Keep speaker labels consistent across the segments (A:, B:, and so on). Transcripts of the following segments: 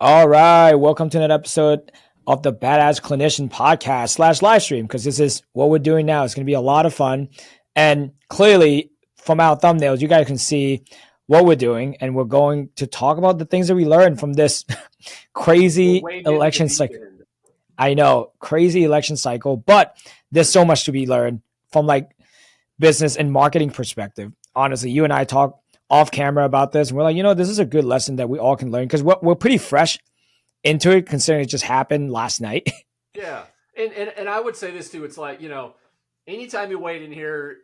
A: All right, welcome to another episode of the Badass Clinician Podcast slash live stream. Because this is what we're doing now. It's going to be a lot of fun, and clearly from our thumbnails, you guys can see what we're doing, and we're going to talk about the things that we learned from this
B: We're
A: crazy
B: wading into the
A: election
B: deep
A: cycle.
B: end.
A: I know, crazy election cycle, but there's so much to be learned from like business and marketing perspective. Honestly, you and I talk off camera about this, and we're like, this is a good lesson that we all can learn because we're pretty fresh into it, considering it just happened last night.
B: Yeah, and I would say this too. It's like anytime you wade in here,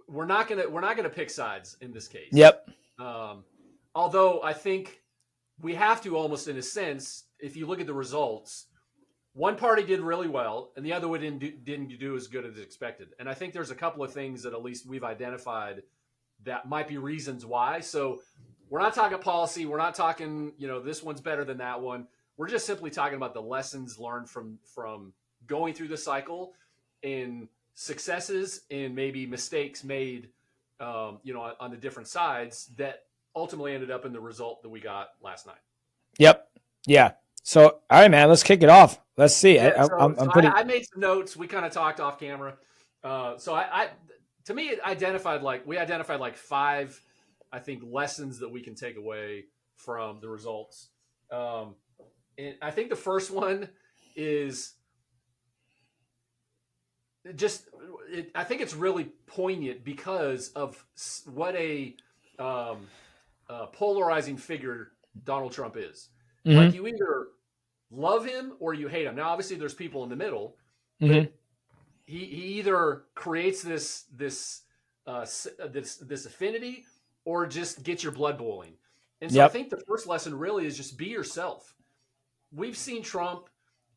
B: we're not gonna pick sides in this case.
A: Yep.
B: Um, Although I think we have to almost in a sense, if you look at the results, one party did really well, and the other one didn't do as good as expected. And I think there's a couple of things that at least we've identified that might be reasons why. So we're not talking policy. We're not talking, this one's better than that one. We're just simply talking about the lessons learned from going through the cycle and successes and maybe mistakes made, on the different sides that ultimately ended up in the result that we got last night.
A: Yep. Yeah. So, all right, man, let's kick it off. Let's see.
B: Yeah,
A: I'm pretty.
B: I made some notes. We kind of talked off camera. To me, we identified like five, I think, lessons that we can take away from the results. And I think the first one is I think it's really poignant because of what um, polarizing figure Donald Trump is. Like
A: Mm-hmm.
B: you either love him or you hate him. Now, obviously, there's people in the middle,
A: Mm-hmm.
B: but he either creates this affinity or just gets your blood boiling. And so I
A: Yep.
B: think the first lesson really is just be yourself. We've seen Trump.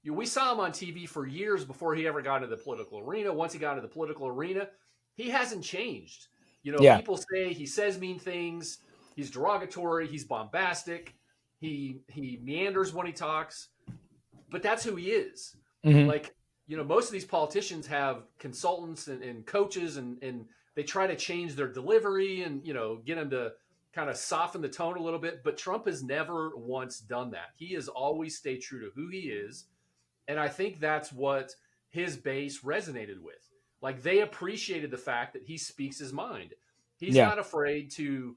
B: We saw him on TV for years before he ever got into the political arena. Once he got into the political arena, he hasn't changed.
A: Yeah.
B: People say he says mean things. He's derogatory. He's bombastic. He meanders when he talks, but that's who he is.
A: Mm-hmm.
B: Like, most of these politicians have consultants and coaches, and they try to change their delivery and, get them to kind of soften the tone a little bit. But Trump has never once done that. He has always stayed true to who he is. And I think that's what his base resonated with. Like, they appreciated the fact that he speaks his mind. He's
A: Yeah.
B: not afraid to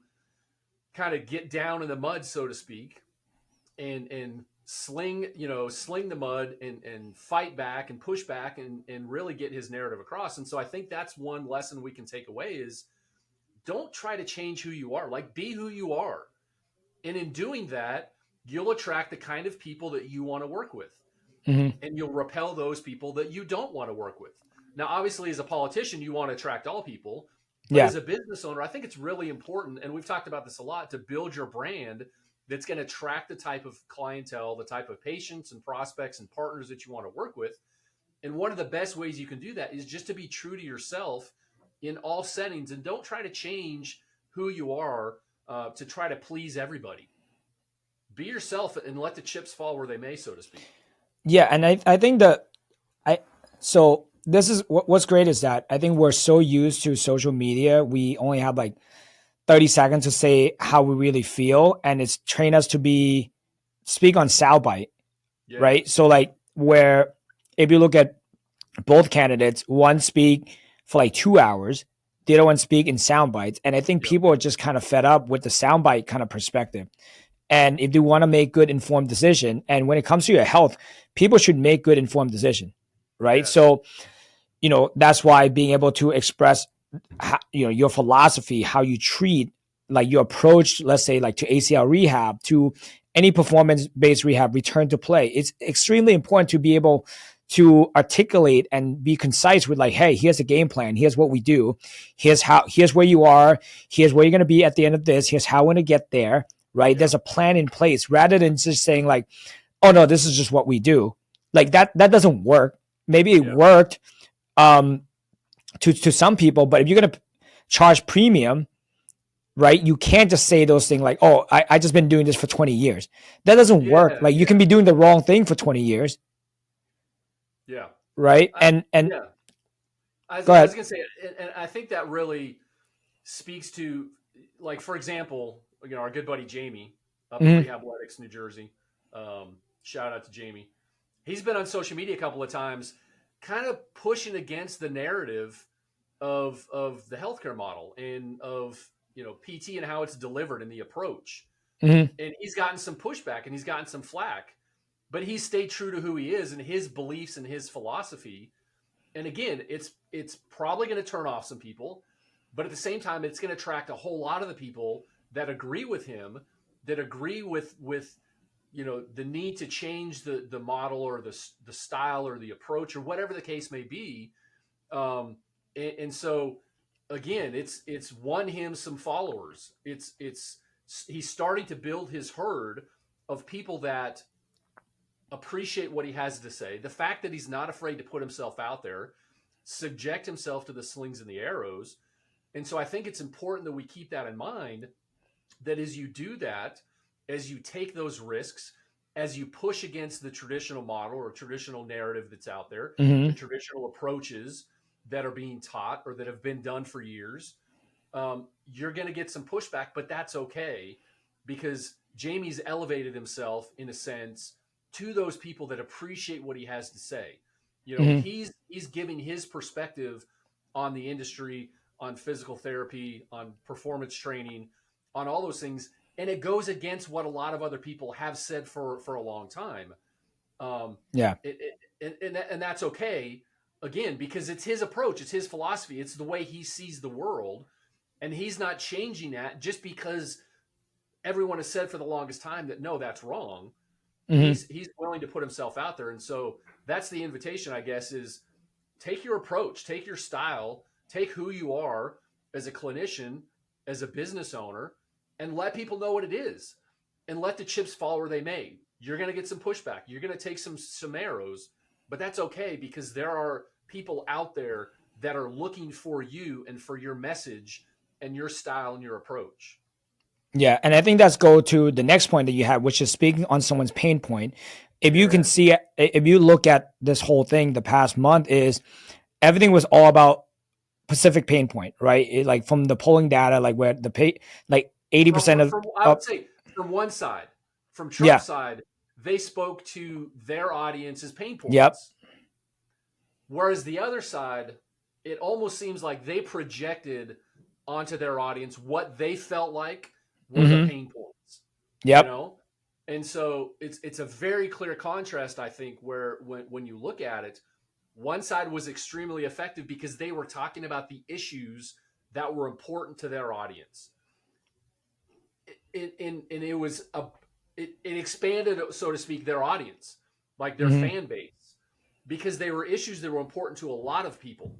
B: kind of get down in the mud, so to speak, and sling the mud and fight back and push back and really get his narrative across. And so I think that's one lesson we can take away is don't try to change who you are. Like, be who you are. And in doing that, you'll attract the kind of people that you want to work with,
A: Mm-hmm.
B: and you'll repel those people that you don't want to work with. Now, obviously, as a politician, you want to attract all people, but
A: Yeah.
B: as a business owner, I think it's really important, and we've talked about this a lot, to build your brand that's going to attract the type of clientele, the type of patients and prospects and partners that you want to work with. And one of the best ways you can do that is just to be true to yourself in all settings, and don't try to change who you are to try to please everybody. Be yourself and let the chips fall where they may, so to speak.
A: Yeah. And I think that I, so this is what's great is that I think we're so used to social media. We only have like 30 seconds to say how we really feel. And it's trained us to speak on soundbite,
B: Yeah.
A: right? So like where if you look at both candidates, one speak for like 2 hours, the other one speak in sound bites. And I think
B: Yep.
A: people are just kind of fed up with the soundbite kind of perspective. And if they want to make good informed decision, and when it comes to your health, people should make good informed decision, right?
B: Yes.
A: So, that's why being able to express, your philosophy, how you treat, like your approach, let's say like to ACL rehab, to any performance-based rehab, return to play. It's extremely important to be able to articulate and be concise with like, hey, here's the game plan. Here's what we do. Here's where you are. Here's where you're going to be at the end of this. Here's how we're going to get there. Right.
B: Yeah.
A: There's a plan in place rather than just saying like, oh no, this is just what we do. Like that doesn't work. Maybe it
B: Yeah.
A: worked um, to some people, but if you're going to charge premium, right, you can't just say those things like, oh, I just been doing this for 20 years. That doesn't work.
B: Yeah.
A: Like you
B: Yeah.
A: can be doing the wrong thing for 20 years.
B: Yeah.
A: Right.
B: I,
A: And
B: yeah.
A: go
B: I was
A: ahead.
B: going to say, and I think that really speaks to, like, for example, our good buddy Jamie. up in
A: Mhm.
B: Rehabletics, New Jersey. Shout out to Jamie. He's been on social media a couple of times, kind of pushing against the narrative of the healthcare model and of PT and how it's delivered and the approach.
A: Mhm.
B: And he's gotten some pushback and he's gotten some flack, but he's stayed true to who he is and his beliefs and his philosophy. And again, it's probably going to turn off some people, but at the same time, it's going to attract a whole lot of the people that agree with him, that agree with the need to change the model or the style or the approach or whatever the case may be. And so again, it's won him some followers. It's he's starting to build his herd of people that appreciate what he has to say. The fact that he's not afraid to put himself out there, subject himself to the slings and the arrows. And so I think it's important that we keep that in mind, that as you do that, as you take those risks, as you push against the traditional model or traditional narrative that's out there, the
A: Mhm.
B: traditional approaches that are being taught or that have been done for years, you're going to get some pushback, but that's okay because Jamie's elevated himself in a sense to those people that appreciate what he has to say.
A: Mhm.
B: He's giving his perspective on the industry, on physical therapy, on performance training, on all those things, and it goes against what a lot of other people have said for a long time. Um,
A: Yeah.
B: and that's okay again because it's his approach, it's his philosophy, it's the way he sees the world, and he's not changing that just because everyone has said for the longest time that no, that's wrong.
A: Mhm.
B: He's willing to put himself out there, and so that's the invitation, I guess, is take your approach, take your style, take who you are as a clinician, as a business owner, and let people know what it is, and let the chips fall where they may. You're going to get some pushback. You're going to take some arrows, but that's okay because there are people out there that are looking for you and for your message and your style and your approach.
A: Yeah, and I think that's go to the next point that you had, which is speaking on someone's pain point. If you can
B: Yeah.
A: see, if you look at this whole thing, the past month is everything was all about Pacific pain point, right? Like from the polling data, like where the pay, like 80% of,
B: From I would say from one side, from
A: yeah,
B: Trump's side, they spoke to their audience's pain
A: yep,
B: points. Whereas the other side, it almost seems like they projected onto their audience what they felt like were the
A: mm-hmm,
B: pain points, you
A: yep,
B: know? And so it's a very clear contrast, I think, where when you look at it, one side was extremely effective because they were talking about the issues that were important to their audience. And it was it expanded, so to speak, their audience, like their
A: mm-hmm,
B: fan base, because they were issues that were important to a lot of people.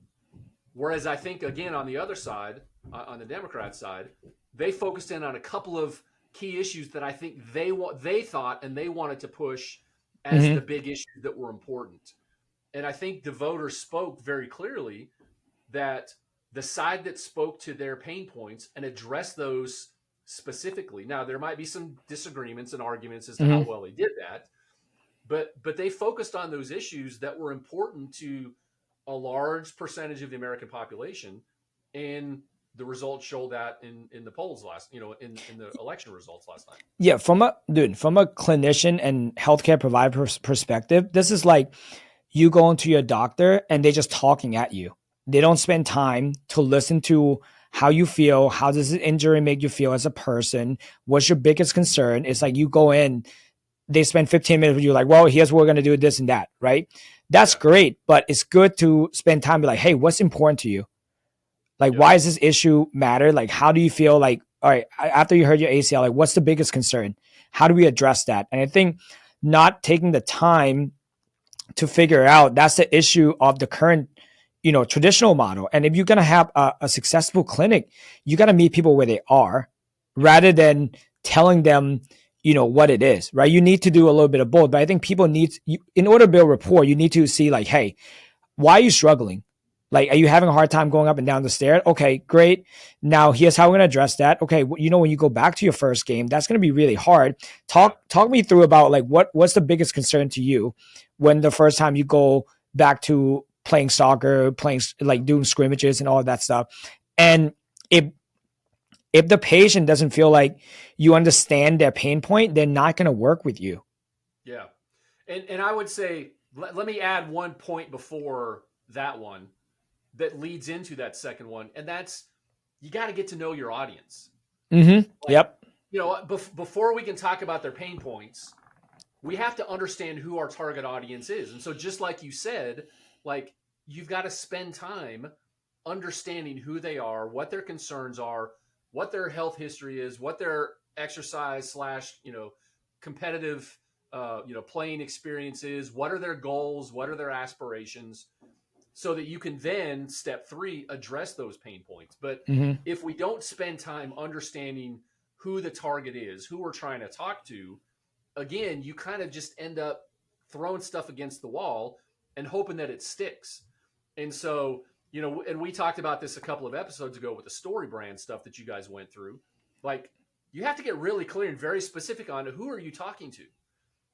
B: Whereas I think again on the other side, on the Democrat side, they focused in on a couple of key issues that I think they thought and they wanted to push as
A: mm-hmm,
B: the big issues that were important. And I think the voters spoke very clearly that the side that spoke to their pain points and addressed those specifically. Now there might be some disagreements and arguments as to how
A: mm-hmm.
B: well they did that, but they focused on those issues that were important to a large percentage of the American population, and the results showed that in the polls last, in the election results last night.
A: Yeah, from a clinician and healthcare provider perspective, this is like you going to your doctor and they're just talking at you. They don't spend time to listen to how you feel. How does this injury make you feel as a person? What's your biggest concern? It's like you go in, they spend 15 minutes with you, like, well, here's what we're going to do, this and that, right? That's
B: Yeah.
A: great, but it's good to spend time, be like, hey, what's important to you? Like,
B: Yep.
A: why does this issue matter? Like, how do you feel? Like, all right, after you heard your ACL, like, what's the biggest concern? How do we address that? And I think not taking the time to figure out, that's the issue of the current, traditional model. And if you're going to have a successful clinic, you got to meet people where they are rather than telling them, what it is, right? You need to do a little bit of both, but I think people need you, in order to build rapport, you need to see like, hey, why are you struggling? Like, are you having a hard time going up and down the stairs? Okay, great. Now here's how we're going to address that. Okay, when you go back to your first game, that's going to be really hard.
B: Yeah.
A: Talk me through about like what's the biggest concern to you when the first time you go back to playing soccer, playing like doing scrimmages and all of that stuff. And if if the patient doesn't feel like you understand their pain point, they're not going to work with you.
B: Yeah. And I would say, let me add one point before that one that leads into that second one. And that's, you got to get to know your audience.
A: Mm-hmm.
B: Like,
A: Yep.
B: before we can talk about their pain points, we have to understand who our target audience is. And so, just like you said, like, you've got to spend time understanding who they are, what their concerns are, what their health history is, what their exercise slash, competitive, playing experience is, what are their goals, what are their aspirations, so that you can then, step three, address those pain points. But
A: Mm-hmm.
B: if we don't spend time understanding who the target is, who we're trying to talk to, again, you kind of just end up throwing stuff against the wall and hoping that it sticks. And so, and we talked about this a couple of episodes ago with the story brand stuff that you guys went through. Like, you have to get really clear and very specific on who are you talking to.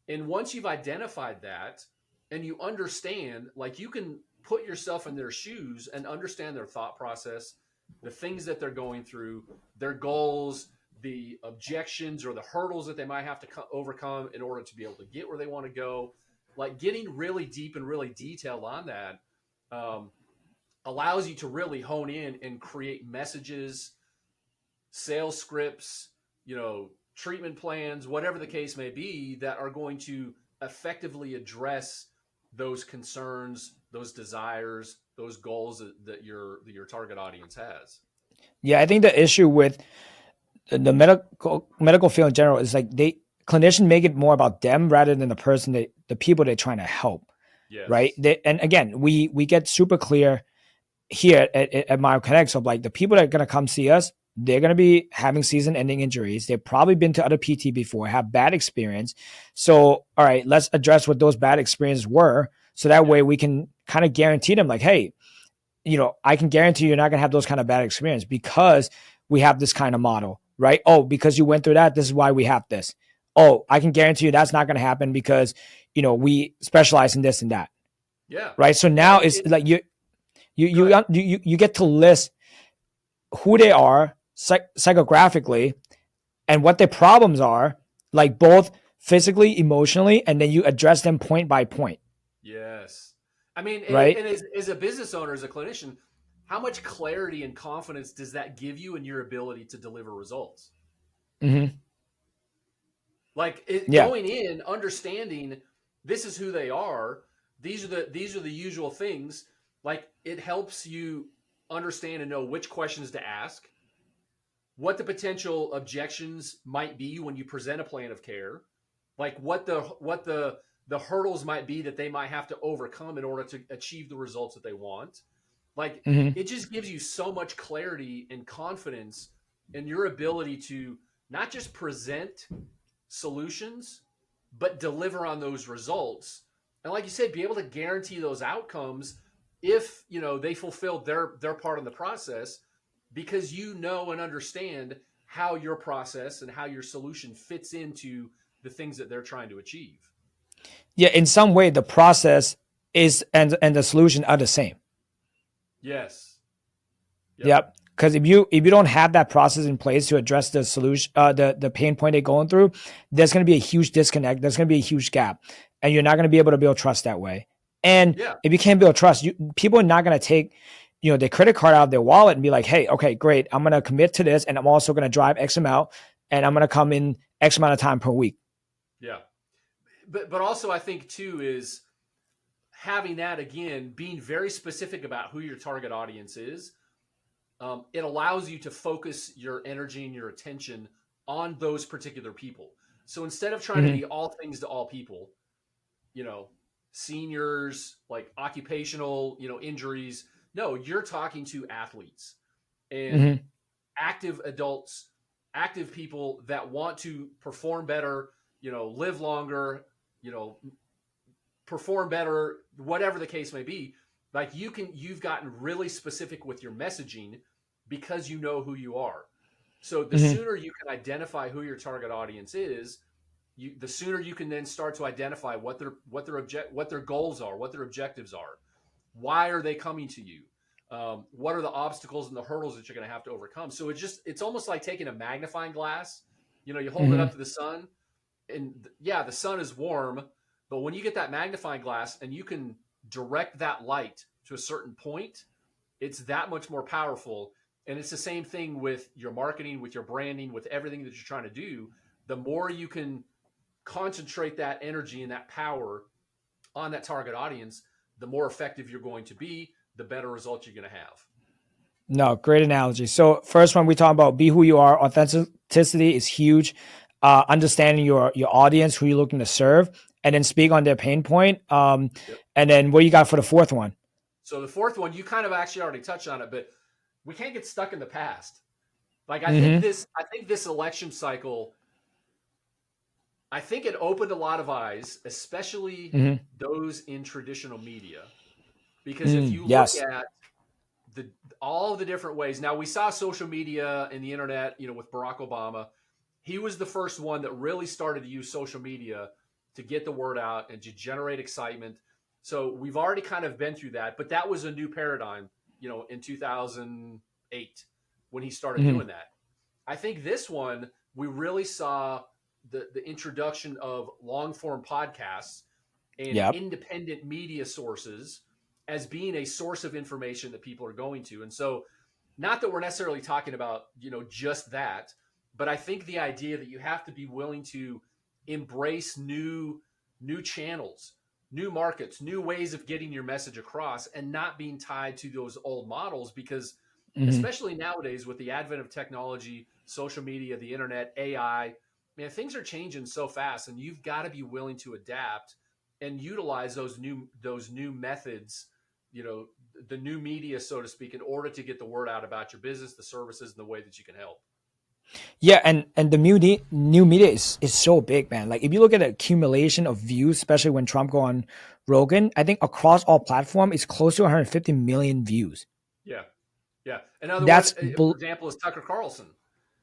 B: And once you've identified that and you understand, like, you can put yourself in their shoes and understand their thought process, the things that they're going through, their goals, the objections or the hurdles that they might have to overcome in order to be able to get where they want to go. Like, getting really deep and really detailed on that allows you to really hone in and create messages, sales scripts, treatment plans, whatever the case may be, that are going to effectively address those concerns, those desires, those goals that your target audience has.
A: Yeah, I think the issue with the medical field in general is like clinicians make it more about them rather than the people they're trying to help, right?
B: Yes.
A: And again, we get super clear here at MyoConnect of like the people that are going to come see us, they're going to be having season-ending injuries. They've probably been to other PT before, have bad experience. So, all right, let's address what those bad experiences were, so that way we can kind of guarantee them, like, hey, I can guarantee you're not going to have those kind of bad experience because we have this kind of model, right? Oh, because you went through that, this is why we have this. Oh, I can guarantee you that's not going to happen because, we specialize in this and that,
B: Yeah.
A: right? So
B: Yeah.
A: now it's like you get to list who they are psychographically and what their problems are, like both physically, emotionally, and then you address them point by point,
B: Yes. I mean,
A: right?
B: and as a business owner, as a clinician, how much clarity and confidence does that give you in your ability to deliver results?
A: Mm-hmm.
B: Like,
A: Yeah.
B: going in, understanding this is who they are. These are the usual things. Like, it helps you understand and know which questions to ask, what the potential objections might be when you present a plan of care, like what the hurdles might be that they might have to overcome in order to achieve the results that they want. Like,
A: Mm-hmm.
B: it just gives you so much clarity and confidence in your ability to not just present solutions, but deliver on those results. And like you said, be able to guarantee those outcomes if they fulfilled their part in the process, because and understand how your process and how your solution fits into the things that they're trying to achieve.
A: Yeah. In some way, the process is and the solution are the same.
B: Yes. Yep.
A: Yep. Because if you don't have that process in place to address the solution, the pain point they're going through, there's going to be a huge disconnect. There's going to be a huge gap, and you're not going to be able to build trust that way. And
B: Yeah.
A: if you can't build trust, people are not going to take their credit card out of their wallet and be like, hey, okay, great, I'm going to commit to this, and I'm also going to drive X amount, and I'm going to come in X amount of time per week.
B: Yeah. But also, I think too is having that, again, being very specific about who your target audience is. It allows you to focus your energy and your attention on those particular people. So instead of trying to
A: Mm-hmm.
B: be all things to all people, you know, seniors, like occupational, injuries, no, you're talking to athletes and
A: Mm-hmm.
B: active adults, active people that want to perform better, live longer, you know, perform better, whatever the case may be. Like, you've gotten really specific with your messaging because you know who you are. So the
A: Mm-hmm.
B: sooner you can identify who your target audience is, the sooner you can then start to identify what their goals are, what their objectives are, why are they coming to you, What are the obstacles and the hurdles that you're going to have to overcome? So it's almost like taking a magnifying glass. You hold it
A: Mm-hmm.
B: up to the sun, and yeah, the sun is warm, but when you get that magnifying glass and you can direct that light to a certain point, it's that much more powerful. And it's the same thing with your marketing, with your branding, with everything that you're trying to do. The more you can concentrate that energy and that power on that target audience, the more effective you're going to be, the better results you're going to have.
A: No, great analogy. So first one we talk about be who you are. Authenticity is huge. Understanding your audience, who you're looking to serve, and then speak on their pain point.
B: Yep.
A: And then what you got for the fourth one?
B: So the fourth one, you kind of actually already touched on it, but we can't get stuck in the past. Like
A: Mm-hmm.
B: I think this election cycle, I think it opened a lot of eyes, especially
A: Mm-hmm.
B: those in traditional media, because if you look
A: Yes.
B: at the all the different ways. Now we saw social media and the internet, with Barack Obama. He was the first one that really started to use social media to get the word out and to generate excitement. So we've already kind of been through that, but that was a new paradigm, in 2008 when he started
A: Mm-hmm.
B: doing that. I think this one we really saw the introduction of long form podcasts and
A: Yep.
B: independent media sources as being a source of information that people are going to. And so, not that we're necessarily talking about, just that, but I think the idea that you have to be willing to embrace new channels, new markets, new ways of getting your message across and not being tied to those old models, because
A: Mm-hmm.
B: especially nowadays with the advent of technology, social media, the internet, AI, man, things are changing so fast, and you've got to be willing to adapt and utilize those new methods, the new media, so to speak, in order to get the word out about your business, the services, and the way that you can help.
A: Yeah, and the new media is so big, man. Like if you look at the accumulation of views, especially when Trump go on Rogan, I think across all platforms, it's close to 150 million views.
B: Yeah, yeah. Another one,
A: That's
B: for example, is Tucker Carlson.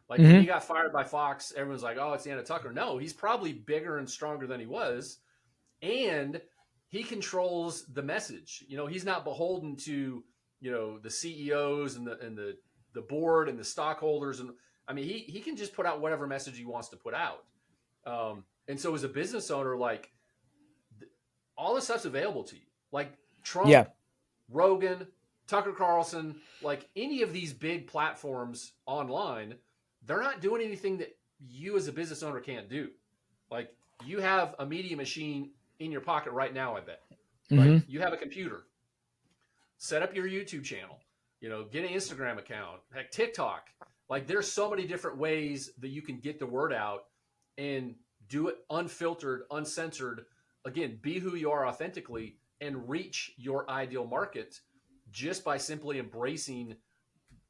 B: Like when he
A: mm-hmm.
B: got fired by Fox, everyone's like, "Oh, it's the end of Tucker." No, he's probably bigger and stronger than he was, and he controls the message. He's not beholden to the CEOs and the board and the stockholders, and I mean he can just put out whatever message he wants to put out. And so as a business owner, like all this stuff's available to you. Like Trump,
A: Yeah.
B: Rogan, Tucker Carlson, like any of these big platforms online, they're not doing anything that you as a business owner can't do. Like you have a media machine in your pocket right now, I bet. Right?
A: Mm-hmm.
B: You have a computer. Set up your YouTube channel. Get an Instagram account. Heck, TikTok. Like there's so many different ways that you can get the word out and do it unfiltered, uncensored. Again, be who you are authentically and reach your ideal market just by simply embracing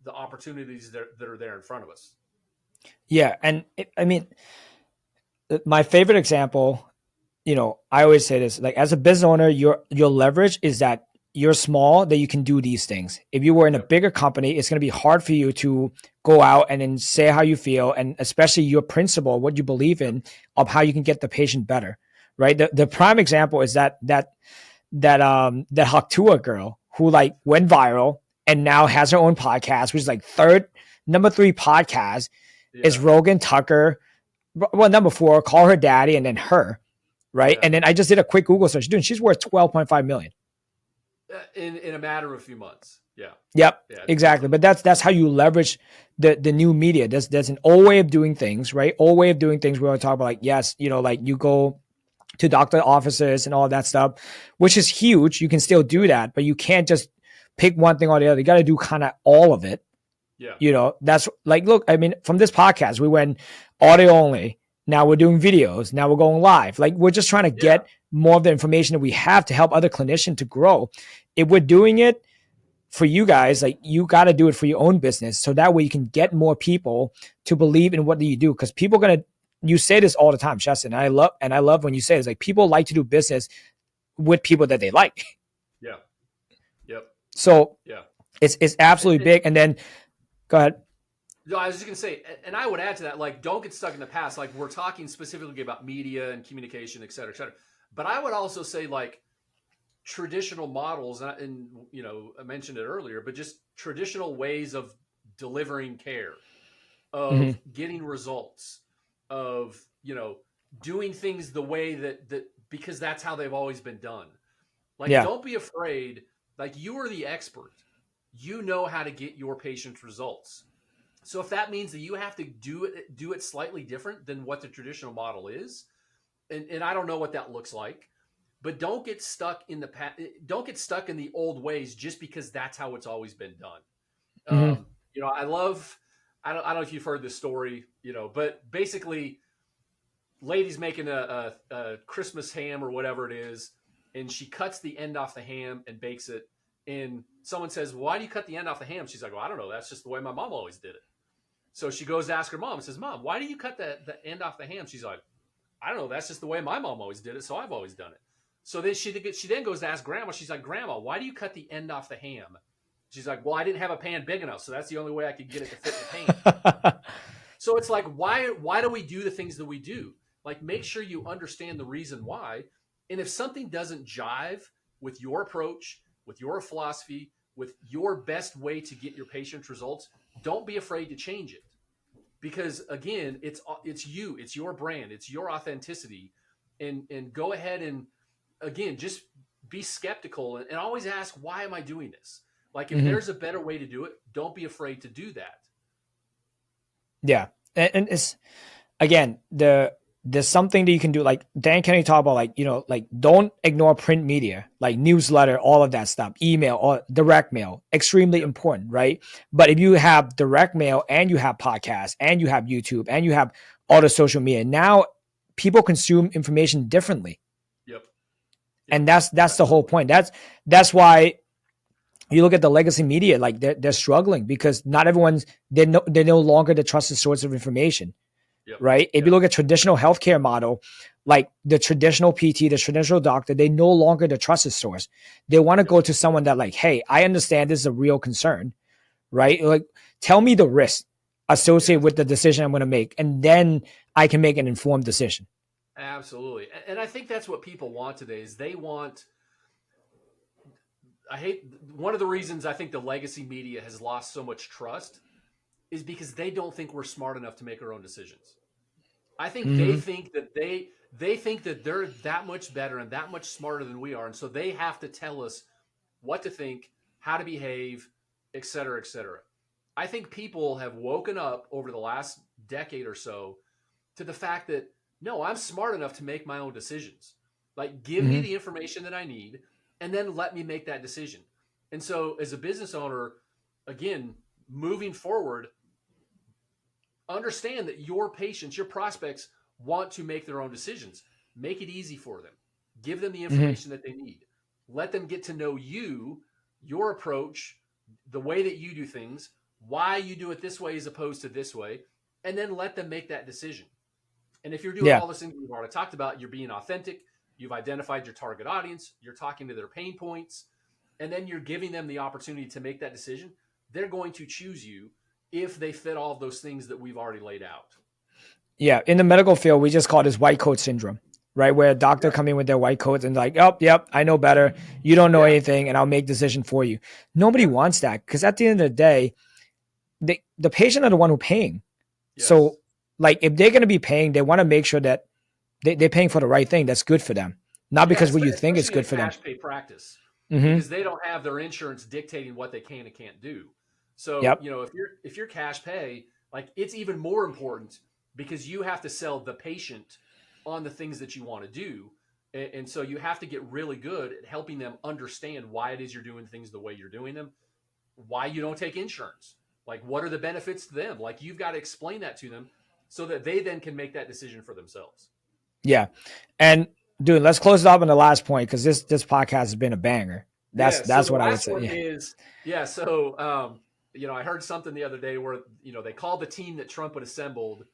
B: the opportunities that are there in front of us.
A: Yeah, and I mean, my favorite example, I always say this, like as a business owner, your leverage is that you're small, that you can do these things. If you were in a
B: Yep.
A: bigger company, it's going to be hard for you to go out and then say how you feel, and especially your principle, what you believe in, of how you can get the patient better. Right. The prime example is that Haktua girl who like went viral and now has her own podcast, which is like number 3 podcast is
B: Yeah.
A: Rogan, Tucker. Well, number 4, call her daddy, and then her. Right.
B: Yeah.
A: And then I just did a quick Google search. Dude, she's worth 12.5 million.
B: In a matter of a few months. Yeah.
A: Yep,
B: Yeah. It's
A: exactly.
B: crazy.
A: But that's how you leverage the new media. There's an old way of doing things, right? Old way of doing things. We want to talk about, like, yes, like you go to doctor offices and all that stuff, which is huge. You can still do that, but you can't just pick one thing or the other. You got to do kind of all of it.
B: Yeah.
A: That's like, look, I mean, from this podcast, we went audio only. Now we're doing videos. Now we're going live. Like we're just trying to
B: Yeah.
A: get more of the information that we have to help other clinicians to grow. If we're doing it for you guys, like you got to do it for your own business. So that way you can get more people to believe in what you do. Cause people are going to, you say this all the time, Justin. And I love when you say it's like people like to do business with people that they like.
B: Yeah. Yep.
A: So
B: Yeah.
A: it's absolutely big. And then go ahead.
B: No, I was just going to say, and I would add to that, like, don't get stuck in the past. Like, we're talking specifically about media and communication, et cetera, et cetera. But I would also say, like, traditional models, and I mentioned it earlier, but just traditional ways of delivering care,
A: Hmm.
B: of getting results, of doing things the way that because that's how they've always been done. Like,
A: Yeah.
B: don't be afraid. Like, you are the expert. You know how to get your patient's results. So if that means that you have to do it slightly different than what the traditional model is, and I don't know what that looks like, but don't get stuck in don't get stuck in the old ways just because that's how it's always been done.
A: Hmm.
B: I love. I don't know if you've heard this story, but basically, lady's making a Christmas ham or whatever it is, and she cuts the end off the ham and bakes it. And someone says, "Why do you cut the end off the ham?" She's like, "Well, I don't know. That's just the way my mom always did it." So she goes to ask her mom and says, "Mom, why do you cut the end off the ham?" She's like, "I don't know. That's just the way my mom always did it. So I've always done it." So then she then goes to ask grandma. She's like, "Grandma, why do you cut the end off the ham?" She's like, "Well, I didn't have a pan big enough, so that's the only way I could get it to fit the pan." So it's like, why do we do the things that we do? Like, make sure you understand the reason why. And if something doesn't jive with your approach, with your philosophy, with your best way to get your patient's results, don't be afraid to change it. Because again, it's you, it's your brand, it's your authenticity. And go ahead and, again, just be skeptical, and always ask, why am I doing this? Like, if
A: Hmm.
B: there's a better way to do it, don't be afraid to do that.
A: Yeah. And it's, again, there's something that you can do. Like Dan Kennedy talk about, like, like, don't ignore print media, like newsletter, all of that stuff, email or direct mail, extremely
B: Yep.
A: important, right? But if you have direct mail and you have podcasts and you have YouTube and you have all the social media, now people consume information differently.
B: Yep. Yep.
A: And that's the whole
B: Absolutely.
A: point. That's why you look at the legacy media, like they're struggling because not everyone's, they're no longer the trusted source of information,
B: Yep.
A: right? If you
B: Yep.
A: look at traditional healthcare model, like the traditional PT, the traditional doctor, they no longer the trusted source. They want to
B: Yep.
A: go to someone that, like, hey, I understand this is a real concern, right? Like, tell me the risk associated
B: Yes.
A: with the decision I'm going to make, and then I can make an informed decision.
B: Absolutely. And I think that's what people want today is they want, I hate, one of the reasons I think the legacy media has lost so much trust is because they don't think we're smart enough to make our own decisions. I think they
A: Mm-hmm.
B: think that they think that they're that much better and that much smarter than we are, and so they have to tell us what to think, how to behave, et cetera, et cetera. I think people have woken up over the last decade or so to the fact that, no, I'm smart enough to make my own decisions. Like, give me
A: Mm-hmm.
B: the information that I need and then let me make that decision. And so, as a business owner, again, moving forward, understand that your patients, your prospects want to make their own decisions. Make it easy for them. Give them the
A: Mm-hmm.
B: information that they need. Let them get to know you, your approach, the way that you do things, why you do it this way as opposed to this way, and then let them make that decision. And if you're doing
A: Yeah.
B: all those things we've already talked about, you're being authentic, you've identified your target audience, you're talking to their pain points, and then you're giving them the opportunity to make that decision, they're going to choose you if they fit all of those things that we've already laid out.
A: Yeah. In the medical field, we just call this white coat syndrome, right? Where a doctor
B: Right.
A: come in with their white coats and like, oh, yep, I know better. You don't know
B: Yeah.
A: anything, and I'll make decision for you. Nobody
B: Yeah.
A: wants that, because at the end of the day, the patient are the one who paying.
B: Yes.
A: So, like, if they're going to be paying, they want to make sure that they're paying for the right thing that's good for them, not
B: Yeah.
A: because what you think is
B: Especially in a
A: good for them.
B: cash pay practice,
A: Mm-hmm.
B: because they don't have their insurance dictating what they can and can't do. So,
A: Yep.
B: if you're cash pay, like, it's even more important because you have to sell the patient on the things that you want to do. And so you have to get really good at helping them understand why it is you're doing things the way you're doing them, why you don't take insurance. Like, what are the benefits to them? Like, you've got to explain that to them so that they then can make that decision for themselves.
A: Yeah. And dude, let's close it up on the last point, because this podcast has been a banger.
B: Yeah. So
A: That's
B: the
A: what I would
B: last
A: say.
B: one
A: Yeah.
B: is, yeah. So, I heard something the other day where, they called the team that Trump had assembled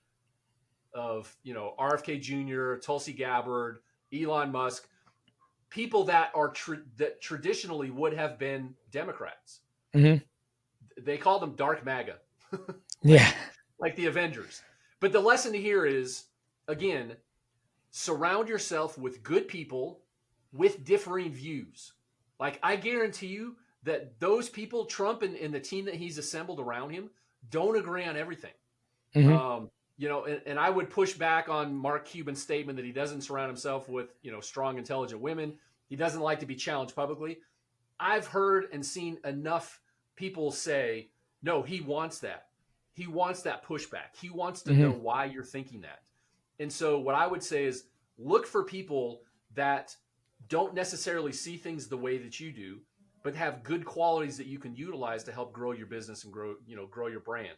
B: of, RFK Jr., Tulsi Gabbard, Elon Musk, people that that traditionally would have been Democrats.
A: Mm-hmm.
B: They call them dark MAGA,
A: Yeah.
B: like the Avengers. But the lesson here is, again, surround yourself with good people with differing views. Like, I guarantee you that those people, Trump and the team that he's assembled around him, don't agree on everything.
A: Mm-hmm.
B: And I would push back on Mark Cuban's statement that he doesn't surround himself with, strong, intelligent women. He doesn't like to be challenged publicly. I've heard and seen enough people say, no, he wants that. He wants that pushback. He wants to know
A: Mm-hmm.
B: why you're thinking that. And so what I would say is look for people that don't necessarily see things the way that you do, but have good qualities that you can utilize to help grow your business and grow your brand.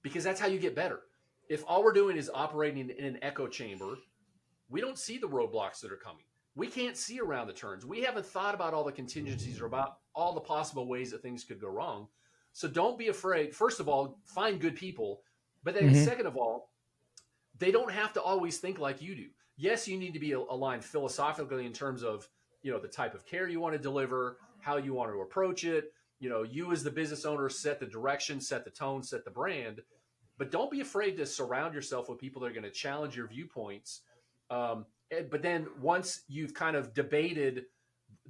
B: Because that's how you get better. If all we're doing is operating in an echo chamber, we don't see the roadblocks that are coming. We can't see around the turns. We haven't thought about all the contingencies or about all the possible ways that things could go wrong. So don't be afraid. First of all, find good people. But then
A: Mm-hmm.
B: second of all, they don't have to always think like you do. Yes, you need to be aligned philosophically in terms of, the type of care you want to deliver, how you want to approach it. You as the business owner set the direction, set the tone, set the brand. But don't be afraid to surround yourself with people that are going to challenge your viewpoints. But then once you've kind of debated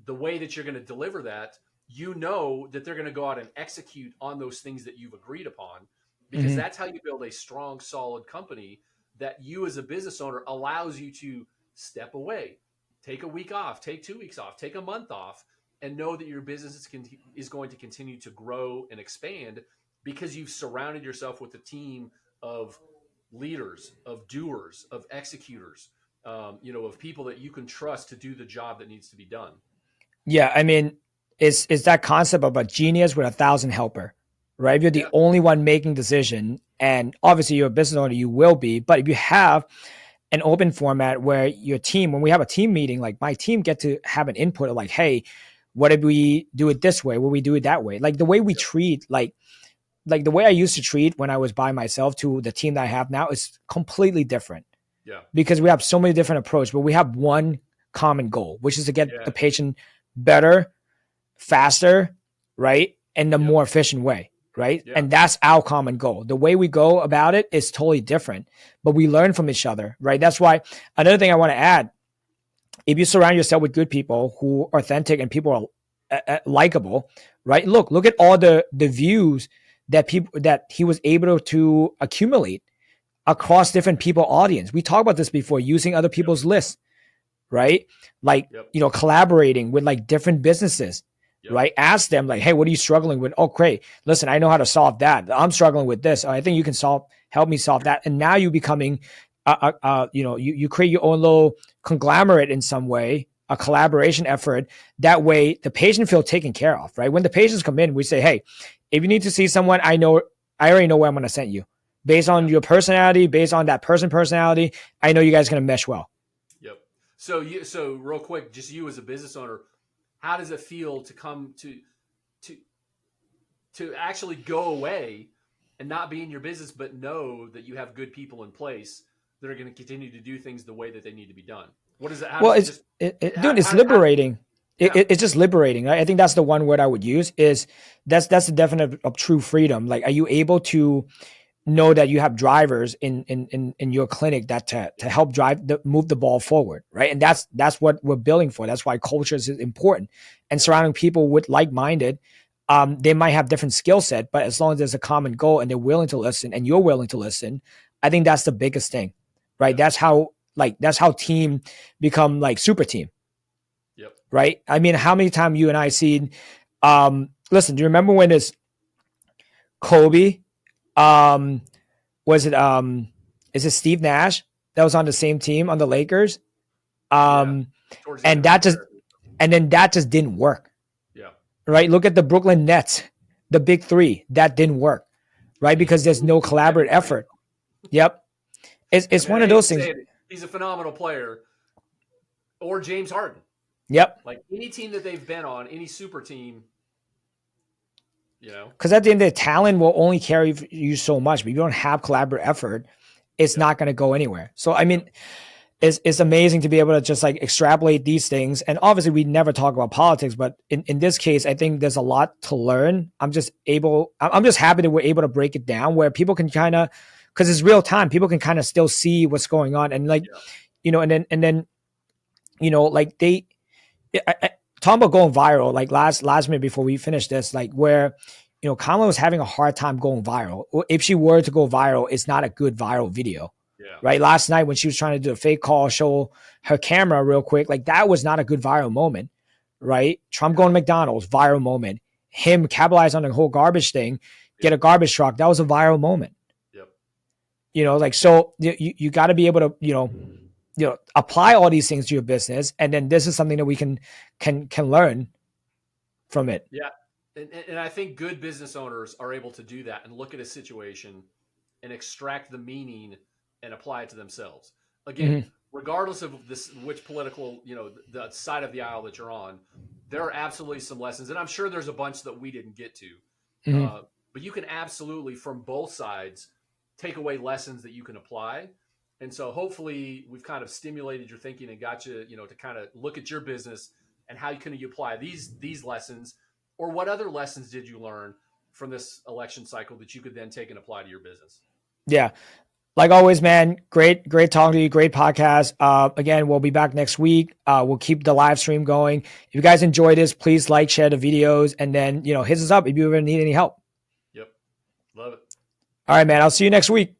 B: the way that you're going to deliver that, that they're going to go out and execute on those things that you've agreed upon, because
A: Mm-hmm.
B: that's how you build a strong, solid company that you as a business owner allows you to step away, take a week off, take 2 weeks off, take a month off, and know that your business is going to continue to grow and expand because you've surrounded yourself with a team of leaders, of doers, of executors, of people that you can trust to do the job that needs to be done.
A: Yeah, I mean, it's that concept of a genius with 1,000 helper, right? If you're the
B: Yeah.
A: only one making decision, and obviously you're a business owner, you will be. But if you have an open format where your team, when we have a team meeting, like my team get to have an input of like, hey, what if we do it this way? Will we do it that way? Like the way we
B: Yep.
A: treat, like the way I used to treat when I was by myself to the team that I have now is completely different
B: Yeah.
A: because we have so many different approaches, but we have one common goal, which is to get
B: Yeah.
A: the patient better, faster, right? And the
B: Yep.
A: more efficient way, right?
B: Yeah.
A: And that's our common goal. The way we go about it is totally different, but we learn from each other, right? That's why another thing I want to add, if you surround yourself with good people who are authentic and people are likable, right? Look at all the views that he was able to accumulate across different people audience. We talked about this before, using other people's lists, right? Like,
B: Yep.
A: collaborating with like different businesses,
B: Yep.
A: right? Ask them like, hey, what are you struggling with? Oh, great. Listen, I know how to solve that. I'm struggling with this. I think you can help me solve that. And now you becoming, you create your own little conglomerate in some way, a collaboration effort. That way the patient feels taken care of, right? When the patients come in, we say, hey, if you need to see someone, I already know where I'm going to send you. Based on your personality, based on that personality, I know you guys are going to mesh well.
B: Yep. So real quick, just you as a business owner, how does it feel to come to actually go away and not be in your business, but know that you have good people in place that are going to continue to do things the way that they need to be done? What is it?
A: Well, it's liberating. It's just liberating. Right? I think that's the one word I would use. Is that's the definition of true freedom. Like, are you able to know that you have drivers in your clinic that to help move the ball forward, right? And that's what we're building for. That's why culture is important, and surrounding people with like-minded. They might have different skill set, but as long as there's a common goal and they're willing to listen and you're willing to listen, I think that's the biggest thing, right?
B: Yeah.
A: That's how team become like super team.
B: Yep.
A: Right. I mean, how many times you and I seen, listen, do you remember when this Kobe, is it Steve Nash that was on the same team on the Lakers? And that just didn't work.
B: Yeah.
A: Right. Look at the Brooklyn Nets, the big three, that didn't work. Right. Because there's no collaborative effort. Yep. It's one of those things.
B: He's a phenomenal player. Or James Harden.
A: Yep.
B: Like any team that they've been on, any super team,
A: because at the end of the day, talent will only carry you so much, but if you don't have collaborative effort, it's not going to go anywhere. So, I mean, it's amazing to be able to just like extrapolate these things. And obviously we never talk about politics, but in this case, I think there's a lot to learn. I'm just happy that we're able to break it down where people can kind of, because it's real time, people can kind of still see what's going on. And like, and then, like talking about going viral, like last minute before we finish this, like where, Kamala was having a hard time going viral. If she were to go viral, it's not a good viral video.
B: Yeah.
A: Right. Last night when she was trying to do a fake call, show her camera real quick, like that was not a good viral moment. Right. Trump going to McDonald's, viral moment. Him capitalize on the whole garbage thing, get a garbage truck. That was a viral moment.
B: Yep.
A: Like, so you got to be able to, apply all these things to your business. And then this is something that we can learn from it.
B: Yeah. And I think good business owners are able to do that and look at a situation and extract the meaning and apply it to themselves. Again, regardless of which political, the side of the aisle that you're on, there are absolutely some lessons. And I'm sure there's a bunch that we didn't get to. But you can absolutely, from both sides, take away lessons that you can apply. And so hopefully we've kind of stimulated your thinking and got you, to kind of look at your business and how can you apply these lessons, or what other lessons did you learn from this election cycle that you could then take and apply to your business?
A: Yeah. Like always, man, great talking to you. Great podcast. Again, we'll be back next week. We'll keep the live stream going. If you guys enjoy this, please like, share the videos, and then, hit us up if you ever need any help.
B: Yep. Love it.
A: All right, man. I'll see you next week.